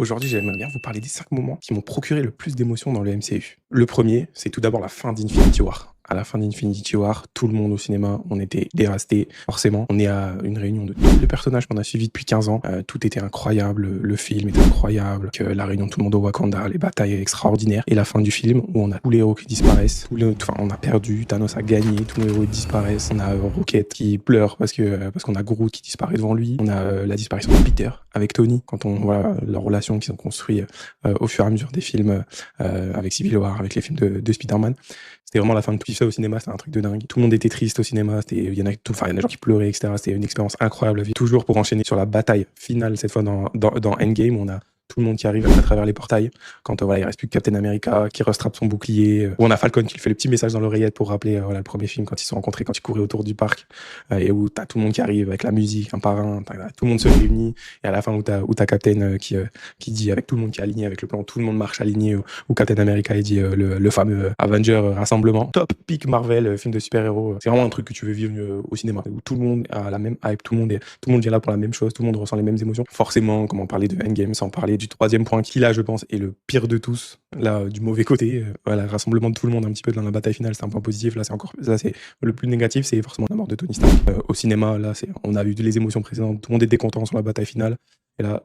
Aujourd'hui, j'aimerais bien vous parler des 5 moments qui m'ont procuré le plus d'émotions dans le MCU. Le premier, c'est tout d'abord la fin d'Infinity War. À la fin d'Infinity War, tout le monde au cinéma, on était dévastés. Forcément, on est à une réunion de tous les personnages qu'on a suivis depuis 15 ans. Tout était incroyable, le film était incroyable, que la réunion de tout le monde au Wakanda, les batailles extraordinaires. Et la fin du film, où on a tous les héros qui disparaissent, on a perdu, Thanos a gagné, tous les héros disparaissent. On a Rocket qui pleure parce qu'on a Groot qui disparaît devant lui. On a la disparition de Peter avec Tony, quand on voit leur relation qui sont construites au fur et à mesure des films, avec Civil War, avec les films de Spider-Man. C'était vraiment la fin de tout ça au cinéma, c'était un truc de dingue. Tout le monde était triste au cinéma, il y en a des gens qui pleuraient, etc. C'était une expérience incroyable à vivre. Toujours pour enchaîner sur la bataille finale, cette fois dans Endgame, on a tout le monde qui arrive à travers les portails. Quand il reste plus que Captain America qui restrappe son bouclier. Où on a Falcon qui lui fait le petit message dans l'oreillette pour rappeler le premier film quand ils se sont rencontrés, quand ils couraient autour du parc. Et où t'as tout le monde qui arrive avec la musique, un par un. Tout le monde se réunit. Et à la fin où t'as Captain qui dit avec tout le monde qui est aligné avec le plan, tout le monde marche aligné. Où Captain America il dit le fameux Avenger rassemblement. Top pick Marvel, film de super-héros. C'est vraiment un truc que tu veux vivre au cinéma. Où tout le monde a la même hype, tout le monde vient là pour la même chose, tout le monde ressent les mêmes émotions. Forcément, comment parler de Endgame sans parler du troisième point qui, là, je pense, est le pire de tous, là, du mauvais côté. Le rassemblement de tout le monde un petit peu dans la bataille finale, c'est un point positif. Là, c'est le plus négatif, c'est forcément la mort de Tony Stark. Au cinéma, là, on a vu les émotions précédentes, tout le monde était content sur la bataille finale. Et là,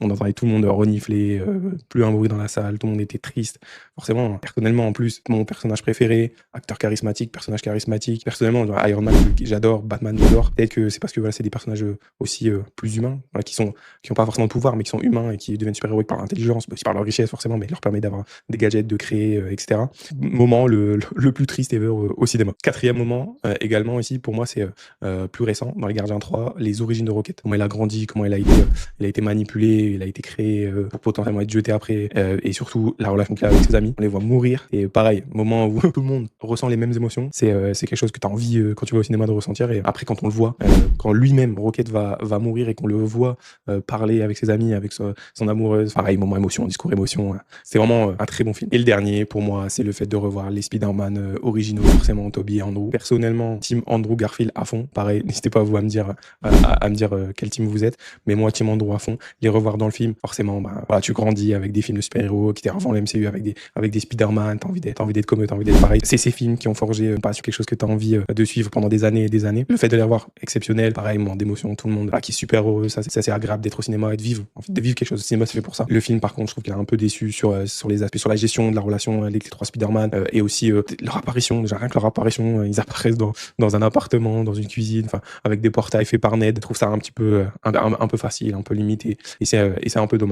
on entendait tout le monde renifler, plus un bruit dans la salle, tout le monde était triste. Forcément, personnellement, en plus, mon personnage préféré, acteur charismatique, personnage charismatique. Personnellement, Iron Man, j'adore, Batman, j'adore. Peut-être que c'est parce que c'est des personnages aussi plus humains, qui ont pas forcément de pouvoir, mais qui sont humains et qui deviennent super-héroïques par l'intelligence, aussi par leur richesse, forcément, mais leur permet d'avoir des gadgets, de créer, etc. Moment le plus triste ever au cinéma. Quatrième moment, également ici, pour moi, c'est plus récent, dans Les Gardiens 3, les origines de Rocket. Comment elle a grandi, comment elle a été manipulée, il a été créé pour potentiellement être jeté après, et surtout la relation qu'il a avec ses amis. On les voit mourir, et pareil, moment où tout le monde ressent les mêmes émotions, c'est quelque chose que tu as envie quand tu vas au cinéma de ressentir. Et après, quand on le voit, quand lui-même Rocket va mourir et qu'on le voit parler avec ses amis, avec son amoureuse, pareil, moment émotion, discours émotion, c'est vraiment un très bon film. Et le dernier pour moi, c'est le fait de revoir les Spider-Man originaux, forcément Tobey et Andrew. Personnellement, team Andrew Garfield à fond. Pareil, n'hésitez pas vous à me dire quel team vous êtes, mais moi team Andrew à fond. Les revoir dans le film, forcément, tu grandis avec des films de super-héros qui étaient avant le MCU, avec des Spider-Man, t'as envie d'être comme eux, t'as envie d'être pareil. C'est ces films qui ont forgé sur quelque chose que t'as envie de suivre pendant des années et des années. Le fait de les revoir, exceptionnel, pareil, moment d'émotion, tout le monde qui est super heureux, ça c'est agréable d'être au cinéma et de vivre quelque chose. Le cinéma c'est fait pour ça. Le film par contre, je trouve qu'il est un peu déçu sur les aspects, sur la gestion de la relation avec les 3 Spider-Man, et aussi leur apparition, déjà rien que leur apparition, ils apparaissent dans un appartement, dans une cuisine, avec des portails faits par Ned. Je trouve ça un petit peu un peu facile, un peu limité, et c'est un peu dommage.